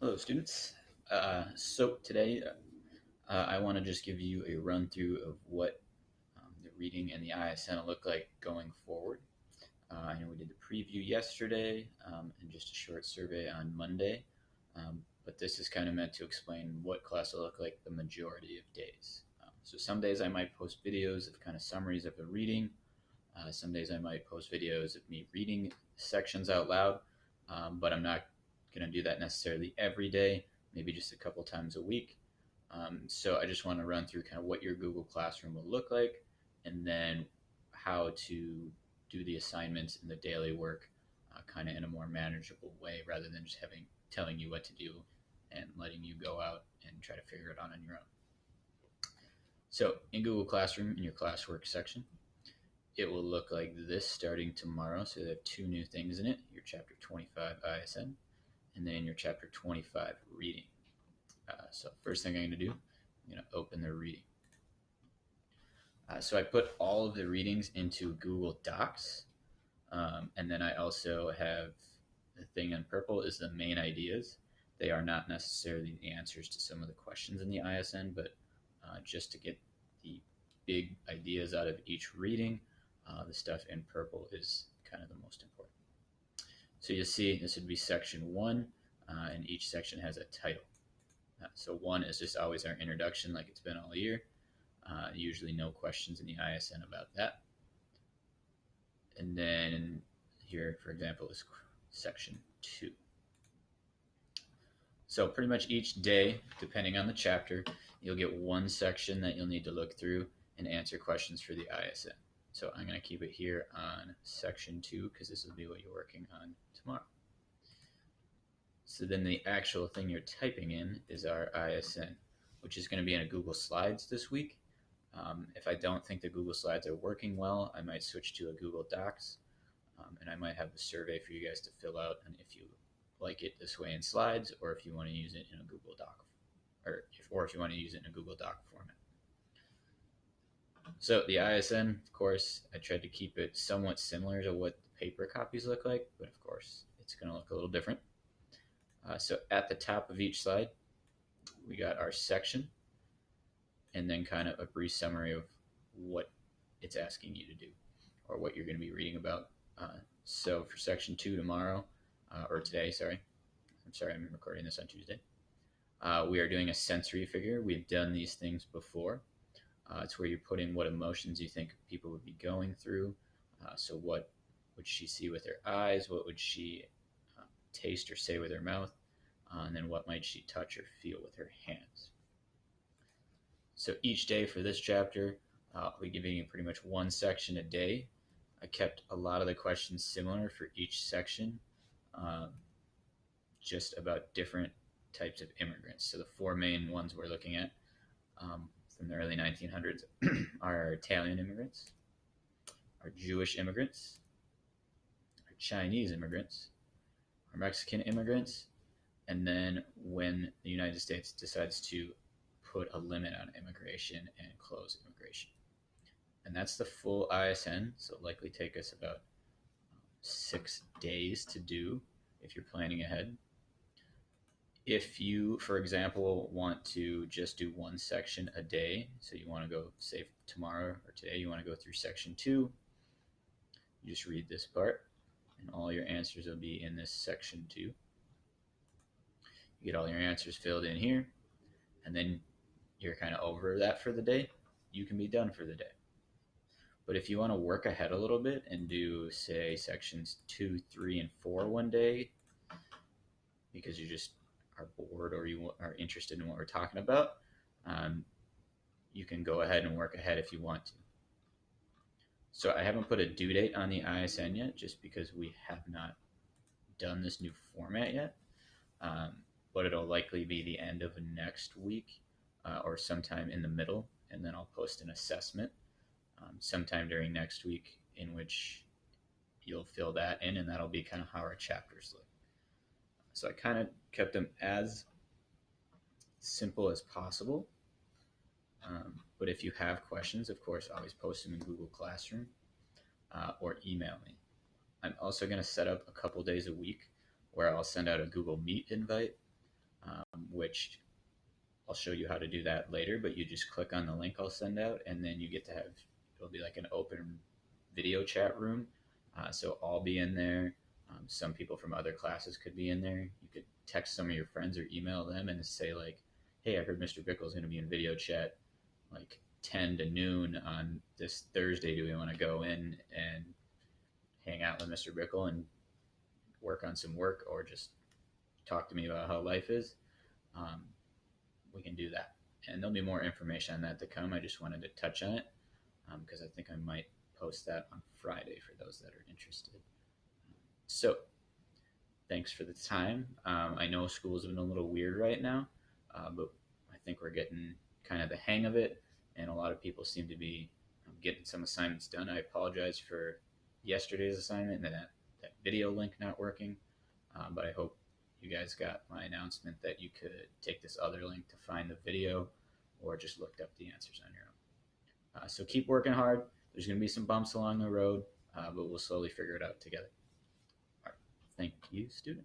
Hello, students. So today I want to just give you a run through of what the reading and the ISN will look like going forward. I know we did the preview yesterday and just a short survey on Monday, but this is kind of meant to explain what class will look like the majority of days. So some days I might post videos of kind of summaries of the reading. Some days I might post videos of me reading sections out loud, but I'm not going to do that necessarily every day, maybe just a couple times a week. So I just want to run through kind of what your Google Classroom will look like and then how to do the assignments and the daily work kind of in a more manageable way rather than just telling you what to do and letting you go out and try to figure it out on your own. So in Google Classroom, in your classwork section, it will look like this starting tomorrow. So they have two new things in it, your chapter 25 ISN and then your chapter 25 reading. So first thing I'm going to do, I'm going to open the reading. So I put all of the readings into Google Docs. And then I also have the thing in purple is the main ideas. They are not necessarily the answers to some of the questions in the ISN, but just to get the big ideas out of each reading, the stuff in purple is kind of the most important. So you'll see this would be section one, and each section has a title. So one is just always our introduction like it's been all year. Usually no questions in the ISN about that. And then here, for example, is section two. So pretty much each day, depending on the chapter, you'll get one section that you'll need to look through and answer questions for the ISN. So I'm going to keep it here on section two because this will be what you're working on tomorrow. So then the actual thing you're typing in is our ISN, which is going to be in a Google Slides this week. If I don't think the Google Slides are working well, I might switch to a Google Docs, and I might have a survey for you guys to fill out, and if you like it this way in slides, or if you want to use it in a Google Doc, or if you want to use it in a Google Doc format. So the ISN, of course, I tried to keep it somewhat similar to what the paper copies look like, but of course, it's going to look a little different. So at the top of each slide, we got our section, and then kind of a brief summary of what it's asking you to do, or what you're going to be reading about. So for section two tomorrow, or today, sorry. I'm recording this on Tuesday. We are doing a sensory figure. We've done these things before. It's where you put in what emotions you think people would be going through. So what would she see with her eyes? What would she taste or say with her mouth? And then what might she touch or feel with her hands? So each day for this chapter, I'll be giving you pretty much one section a day. I kept a lot of the questions similar for each section, just about different types of immigrants. So the four main ones we're looking at from the early 1900s are Italian immigrants, our Jewish immigrants, our Chinese immigrants, our Mexican immigrants, and then when the United States decides to put a limit on immigration and close immigration. And that's the full ISN, so it'll likely take us about 6 days to do if you're planning ahead. If you, for example, want to just do one section a day, so you want to go, say tomorrow or today, you want to go through section two, you just read this part, and all your answers will be in this section two. You get all your answers filled in here, and then you're kind of over that for the day. You can be done for the day. But if you want to work ahead a little bit and do, say, sections 2, 3, and 4 one day, because you just are bored or you are interested in what we're talking about, you can go ahead and work ahead if you want to. So I haven't put a due date on the ISN yet, just because we have not done this new format yet. But it'll likely be the end of next week or sometime in the middle, and then I'll post an assessment sometime during next week in which you'll fill that in, and that'll be kind of how our chapters look. So I kind of kept them as simple as possible. But if you have questions, of course, always post them in Google Classroom or email me. I'm also going to set up a couple days a week where I'll send out a Google Meet invite which I'll show you how to do that later, but you just click on the link I'll send out, and then you get to have, it'll be like an open video chat room. So I'll be in there. Some people from other classes could be in there. You could text some of your friends or email them and say, like, hey, I heard Mr. Bickle's going to be in video chat like 10 to noon on this Thursday. Do we want to go in and hang out with Mr. Bickle and work on some work, or just talk to me about how life is? Um, we can do that. And there'll be more information on that to come. I just wanted to touch on it because I think I might post that on Friday for those that are interested. So, thanks for the time. I know school's been a little weird right now, but I think we're getting kind of the hang of it, and a lot of people seem to be getting some assignments done. I apologize for yesterday's assignment and that video link not working, but I hope you guys got my announcement that you could take this other link to find the video or just looked up the answers on your own. So keep working hard. There's going to be some bumps along the road, but we'll slowly figure it out together. All right. Thank you, students.